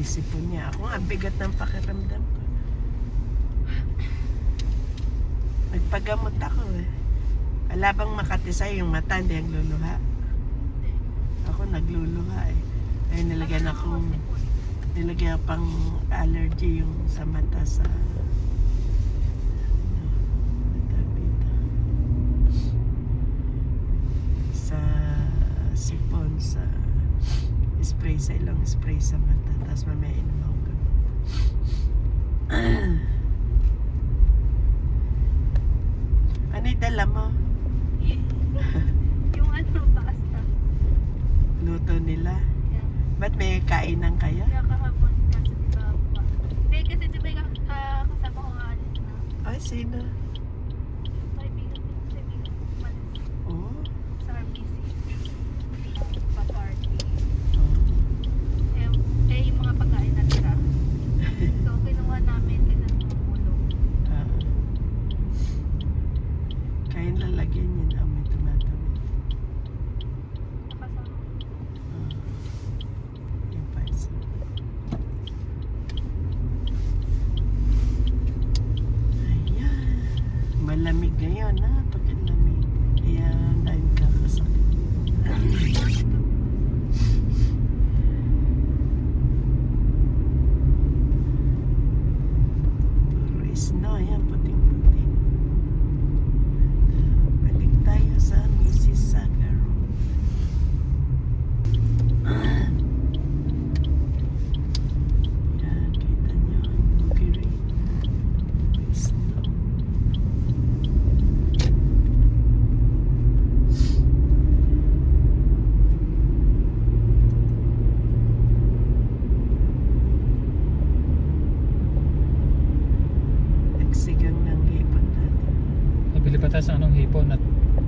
sinisipon niya. Ako nga, bigat ng pakiramdam ko. Nagpagamot ako eh. Wala bang makatisay yung mata, hindi ang luluha. Ako nagluluha eh. Ay nilagyan pang allergy yung sa mata sa sipon, sa spray, sa ilong spray sa mata, tapos mamaya inom ako ganun. Ano yung dala mo? Yung ano, pasta. Luto nila? Yeah. Ba't may kainan kayo? Kaya kahapon kasi diba, hindi kasi diba kasama ko alis na. Ay, sino? Kaibigan malis Oh, sa RBC. Pa-party. oh. Yung mga pagkain na tira. So, kinuha namin kasi tumulong. Kaya lalagyan yun. Oh, may tumatawid. Nakasama. Yung parcel. Ayan. Malamig ngayon ha. Pagkalamig. Kaya dahil kakasakit. Puro snow. Ayan, puting-puting. Balik tayo sa Mississauga Road. Yan, kita nyo ang bugiri. Snow. Nagsigang ng hipon natin. Nabili pa tayo sa anong hipon at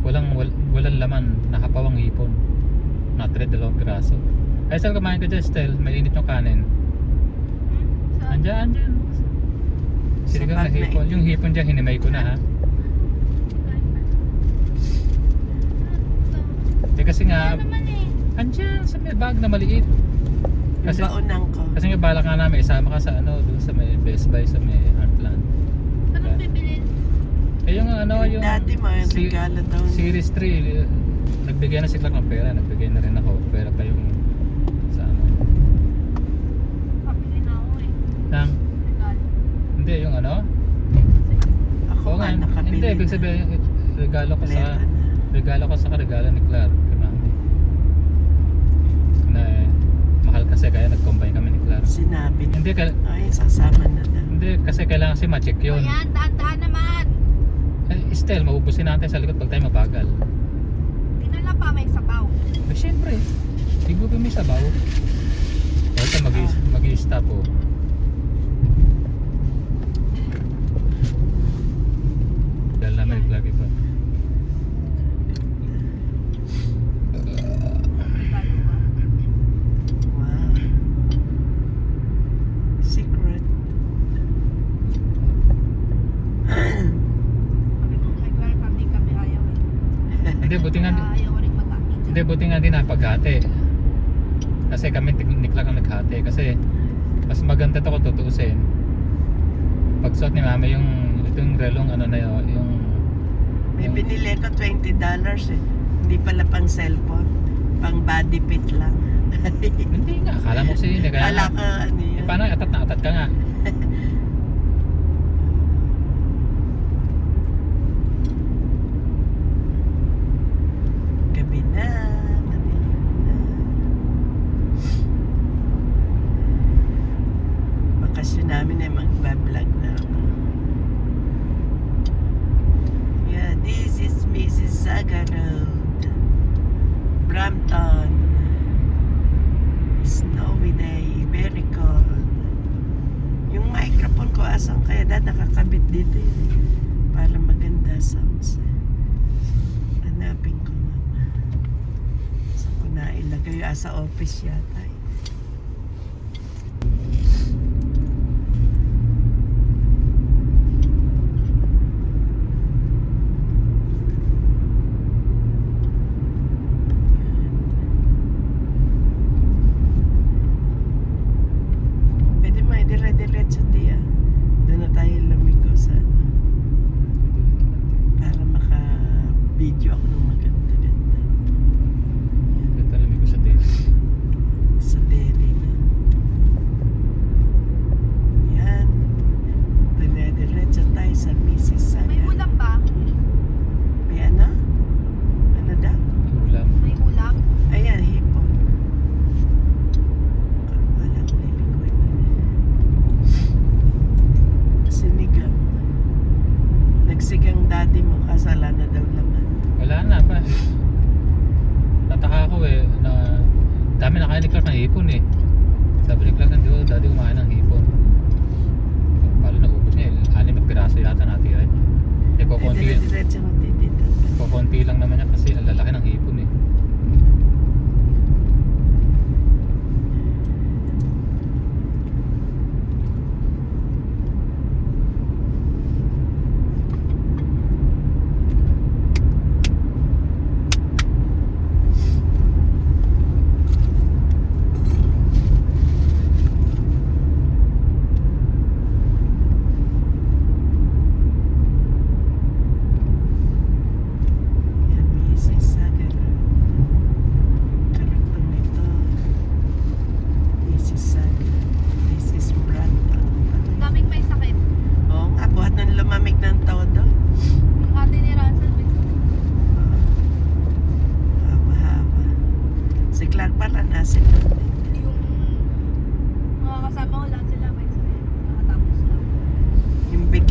walang laman, nakapawang hipon. Natred 2 piraso. Ay, saan kumain ka dyan, Stel? May init yung kanin. Saan? Andyan. Sinigang na bag na hipon. init. Yung hipon dyan, hinimay ko na ha. Kasi nga, Ano naman eh. andyan sa may bag na maliit. Yung baunang ko. Kasi nga balak nga namin, isama ka sa doon sa may Best Buy, sa may Heartland. Anong bibilin? Eh yung yung Dati mo, yung regalo daw. Series 3, nagbigay na si Clark ng pera, nagbigay na rin ako. Pera pa yung sa Kapili na ako eh. Nang, Regalo. hindi yung Ako Oo nga, nga, nakabili. hindi, ibig sabihin, regalo ko Kompleto sa na. regalo ni Clark kay Mami. Na mahal kasi kaya nag-combine kami ni Clark. Sinabi na. Hindi, Ay, sasama na daw. hindi kasi kailangan kasi ma-check yun. Ayan, daan-daan naman. Eh, Estel, maubusin natin sa likod pag tayo mabagal. Dinala pa may sabaw. Eh, syempre, higupin mo yung sabaw. Ito, mag-i-stop oh. Dahil namin naglabi pa. Regalo ka. Wow. Secret. Sabi ko kay Clark, kami ayaw eh. Hindi, buti nga, Kaya ayaw ko rin mag-aki dyan. hindi, buti nga din napaghati. Kasi kami ni Clark ang naghati. Kasi mas maganda to kung tutuusin. Pagsuot ni Mama itong relong na yun, May binili ko $20 eh. Hindi pala pang cellphone. Pang body fit lang. Hindi nga, akala mo kasi hindi. Kaya Kala ko ano yun. paano, atat na atat ka nga. Gabi na. Madilim na. Bakasyon namin ay magbablog na ako. Yeah, this is Mississauga Road. Brampton. Snowy day. Very cold. Yung microphone ko asan kaya dahil nakakabit dito yun. Para maganda sounds. Hanapin ko nga. Saan ko na ilagay? Sa office yata.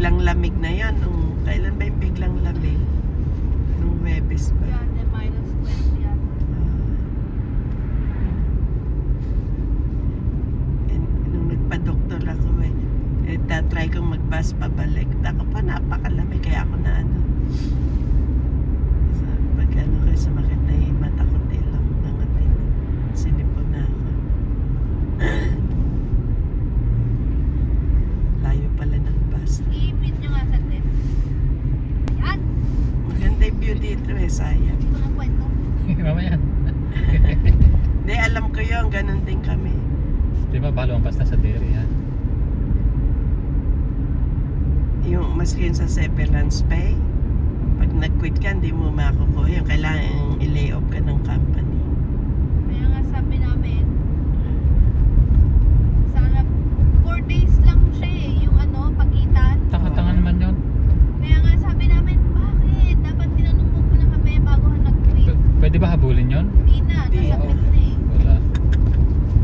biglang lamig na yan. Kailan ba yung biglang lamig? Nung Webes ba? Yan, minus 20 yan. Nung nagpa-doktor ako tatry kong mag-bus pabalik. Ako pa napakalamig kaya ako na pag kayo sumakit na yung mata ko tilang nangatin. Sinipon na ako. Layo pala ng bus. I-meet nyo nga sa tent. Yan! Maganda yung view dito sayang. Ito ang kwento. Mamaya. Hindi, alam ko yun, ganun din kami. Di ba balo ang pasta sa dairy ha? Yung maski yun sa severance pay, pag nag-quit ka, hindi mo makukuha yun. Kailangan i-lay off ka ng company. Kaya nga sabi namin, sana 4 days lang siya yung pagitan. Tanga-tanga naman yun. Kaya nga sabi namin, bakit? Dapat tinanong mo muna kami bago ka nag-quit. Pwede ba habulin yun? Hindi na, Hindi, nasa oo. tent na eh. Wala.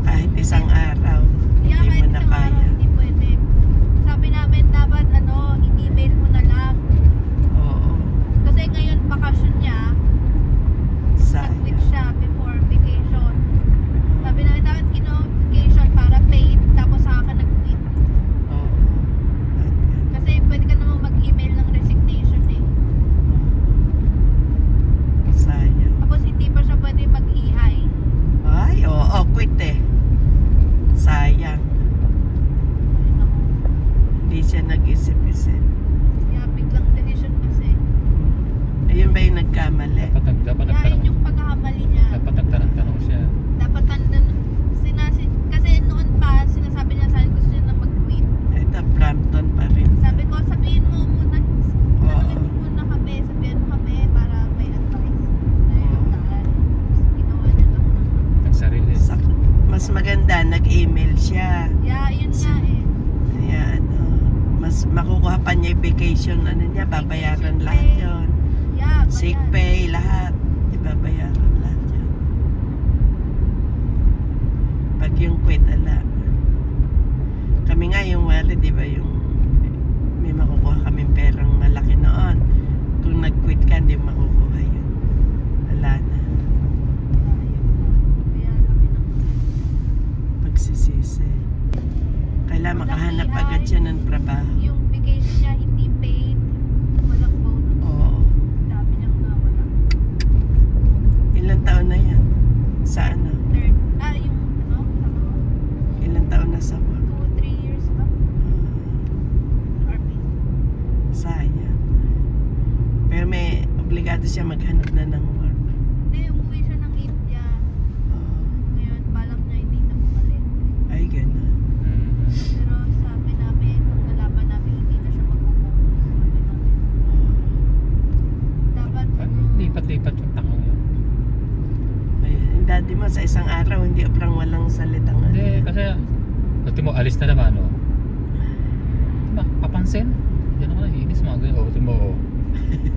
Kahit isang araw, Kaya hindi kahit mo na isang araw, kaya. hindi pwede. Sabi namin, dapat i-email mo na lang. Oo, Kasi ngayon, bakasyon niya, nag-quit sayang. siya before vacation. Sabi namin, dapat vacation para paid, tapos saka ka nag-quit. Oo. Kasi pwede ka namang mag-email ng resignation eh. Sayang. Tapos hindi pa siya pwede mag-EI. Ay, oo, quit eh. Sayang. Ayun ako. Hindi siya nag-isip-isip. Kaya biglang decision kasi. Ayun ba yung nagkamali? Dapat Kaya yun nagtanong. yung pagkakamali niya. Dapat nagtanong siya. Dapat kasi noon pa, sinasabi niya sa akin gusto niya na mag-quit. Ito, Brampton pa rin. Sabi ko, sabihin mo muna. Oo. Tanungin mo muna kami. Sabihin mo kami para may advice. Ayun na. Ginawa niya lang. Nagsarili. Mas maganda, nag-email siya. Yeah, yun nga eh. Kaya mas makukuha pa niya yung vacation, niya, babayaran Vacation lahat pay. yun. Yeah, Sick ganyan. pay, lahat. Ibabayaran lahat yun. Pag yung quit, ala. Kami nga yung wali, di ba, yung may makukuha kami perang malaki noon. Kung nag-quit ka, hindi makukuha yun. Wala na. Kaya kami nang Pagsisisi. Kailangan makahanap agad siya ng trabaho. yung vacation niya hindi paid, walang bonus. Oo. Dami niyang nawala. Ilang taon na yan? Sa ano? Third, yung sabi mo, Ilang taon na sa work? 2-3 years ba? RP. Sayang. Pero may obligado siya maghanap na ng work. Hindi, umuwi siya ng India. Oo. Ngayon, balak niya hindi na bumalik. Ay, ganun. Pero sabi namin, nung nalaman namin hindi na siya magpo-focus, sabi namin, dapat Lipat-lipat yung takang yun. Ay, yung daddy mo sa isang araw, hindi obrang walang salitang Hindi, kasi dati mo alis na naman, no? Diba, papansin? Diyan ako nahihinis mga ganyan. O, mo,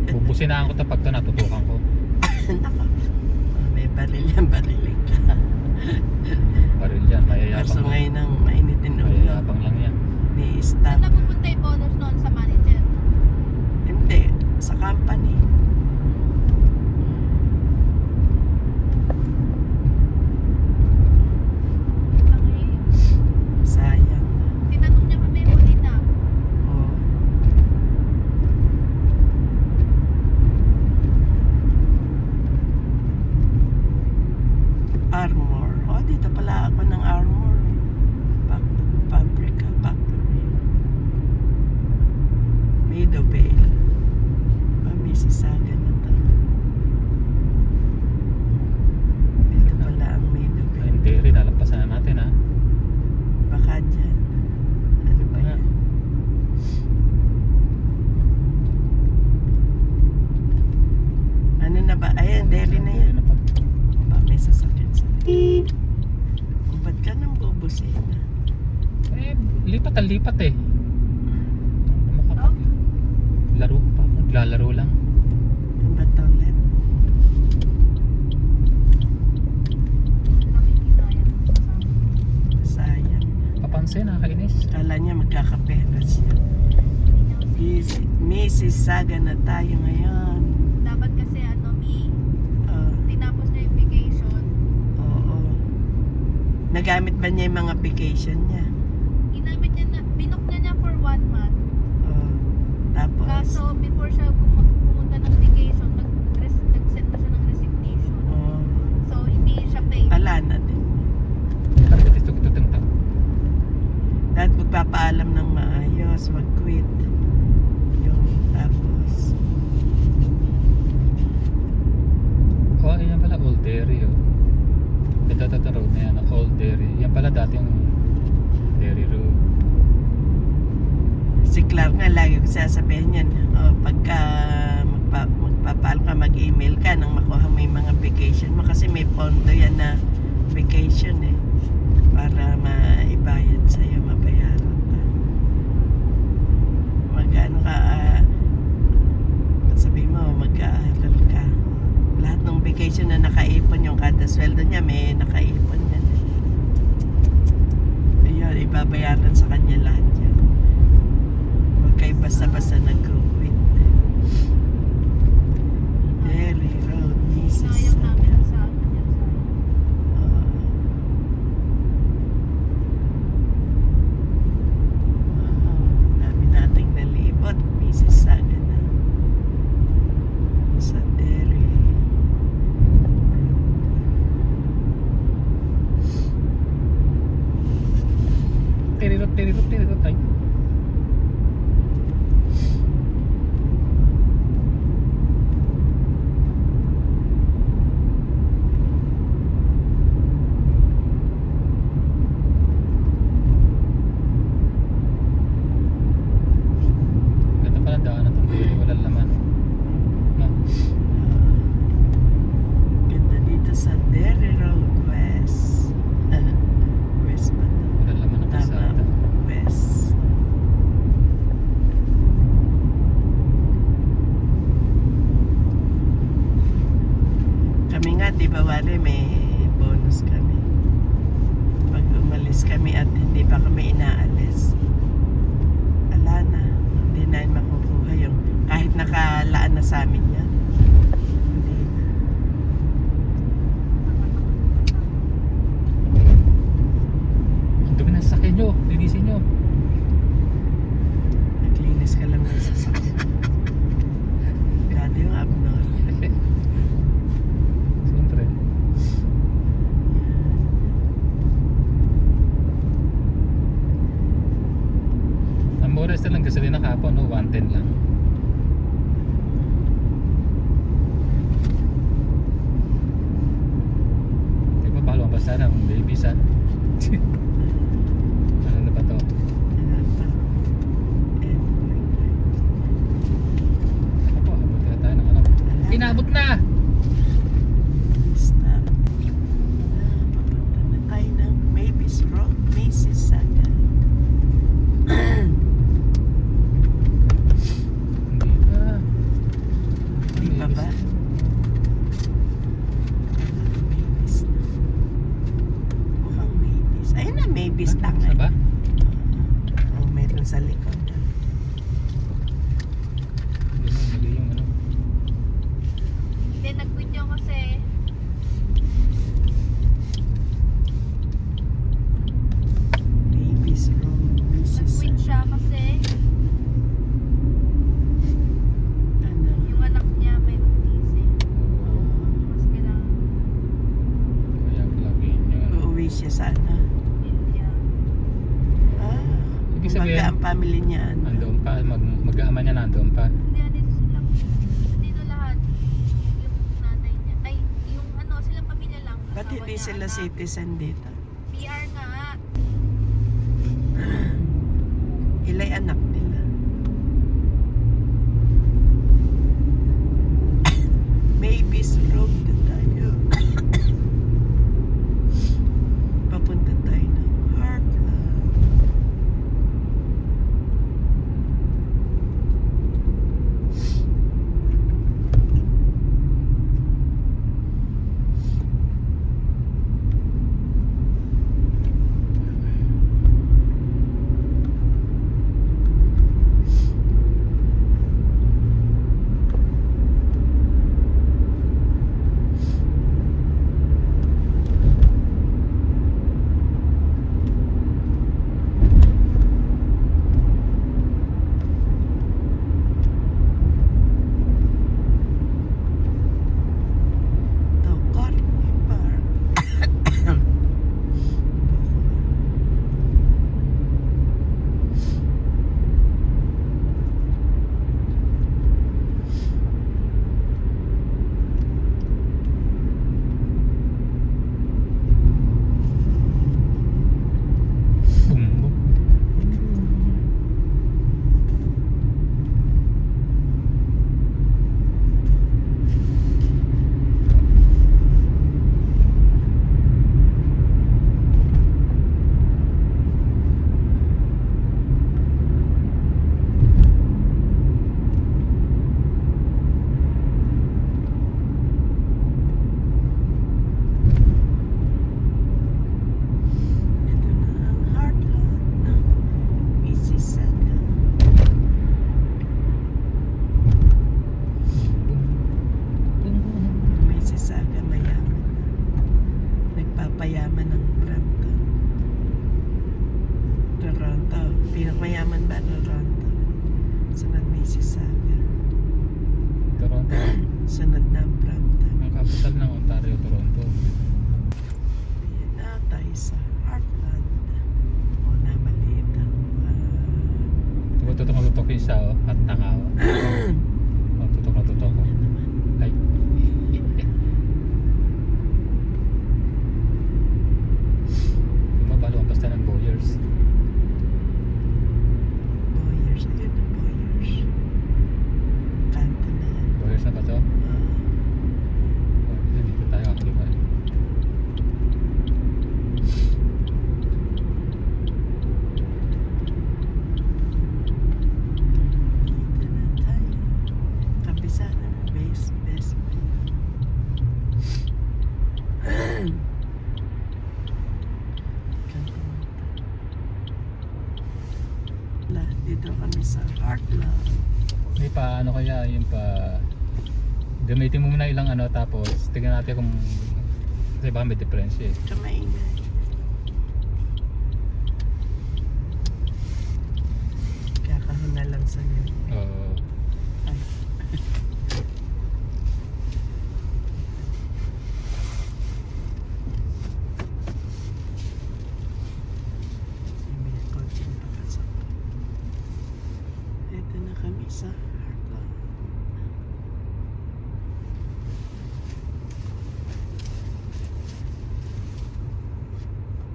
bubusinaan ko ito pag ito natutukan ko. Nako. May baril yan, bariling ka. Baril yan, mayayabang Kaso lang. ngayon ang mainitin ulo. Mayayabang lang yan. Ni-stop. saan napupunta yung bonus noon sa manager? Hindi, sa company. Sayang. Tinanong niya kami, huli na. Oo. Armor. Oh, dito pala ako ng Armor. Paprika Factory. Meadowvale. Mississauga na to. Dito pala ang Meadowvale. Ayun, dairy, nalampasan na natin, ha? Baka dyan. Ano ba yan? Ano na ba? Ayan, dairy na yan. Ba, may sasakyan sa kung ba't ka nang bubusina? Eh, lipat ang lipat eh. Oh? Laro pa, naglalaro lang. Ang ba't ulit? Kami kinaya ng kasama. Sayang. Papansin, nakakainis. Kala niya magkakapera siya. Hindi niya kasi Mrs. Saga na tayo ngayon. Dapat kasi Oh, tinapos na yung vacation. oo. Nagamit ba niya yung mga vacation niya? Ginamit niya na, binook niya for 1 month. Oh. Tapos, Kaso before siya pumunta ng vacation, nag-send na siya ng resignation. oh, So hindi siya paid. ala na din. Parang gusto ko tutungtong. Dahil magpapaalam ng maayos, mag-quit. Yung tapos, Oh, yan pala Old Dairy oh. Ito road na yan, Old Dairy. Yan pala dating Dairy Road. si Clark nga lagi ko sasabihin yan, oh, pagka magpapaalam ka, mag-email ka nang makuha mo yung mga vacation mo kasi may pondo yan na vacation eh. Para maibayad sa'yo, mabayaran ka. Magano ka, sabihin mo, mag-aaral ka. Lahat ng vacation na nakaipon, yung kada sweldo niya, may nakaipon yan. Ayun, ibabayaran sa kanya lahat yan. Huwag kayo basta-basta nag-quit. Dairy Road, Mrs. Sayang namin ang sa akin yan. Dami nating nalibot, Mrs. Saga na. Sa dairy. Tirirot. Ay. Ganda pala daan itong dairy, walang laman. No? Ganda dito sa Dairy Road West. West ba to? Walang laman ang Tama, kalsada. West. Kami nga, di ba Wale, may bonus kami. Pag umalis kami at hindi pa kami inaalis, ala na, hindi na makukuha yung kahit nakalaan na sa amin yan. Hindi na. Ang dumi ng sasakyan nyo, linisin nyo. Naglinis ka lang ng sasakyan. Gado yung abnormal. Siyempre. Ang mura lang gasolina kapon, no? 110 lang. Di ba palo ang basta ng baby son? Ano na ba to? Ako, abot na tayo ng ano. Inabot na! Stop. Papunta na tayo ng Mavis Road, Mrs. Saga. Hindi pa. Di pa ba? Mavis na. Mukhang Mavis. Ayun na, Mavis Ano, lang. isa ba? Oh, meron sa likod. Hindi na, mali yung ano. Hindi, nag-quit niya kasi Mavis Road, Mrs. nag-quit siya kasi Ano? yung anak niya may autism. Oo. Mas kailangan Kaya lagyan nyo. Uuwi siya sa ano? India. Ibig sabihin, Kumbaga ang family niya. Ano? nandoon pa, mag-aama niya nandoon pa. Hindi, dito sila. Dito lahat. Yung nanay niya. Ay, yung silang pamilya lang. Ba't Asawa hindi niya, sila anak. citizen dito? PR nga. Ilay anak nila. Mavis Road na tayo. Papunta tayo ng Heartland. mayaman ba Toronto? Sunod Mississauga. Toronto. Sunod na Brampton. Ang capital ng Ontario, Toronto. Ayan na tayo sa Heartland. O na maliit ang Tutok na tutok yung isa, oh. At takaw. Oh, tutok na tutok. Oh. Ay. Mabalo ang pasta ng Boyers. Boyers. Ayun na Boyers. Kanto na yan. Boyers na ba to? Oh, dito tayo actually. Dito na tayo. Kabisa na best dito kami sa Heartland. May pa ano kaya yung pa gamitin mo muna ilang ano tapos tingnan natin kung kasi baka may difference eh. Kamaingay.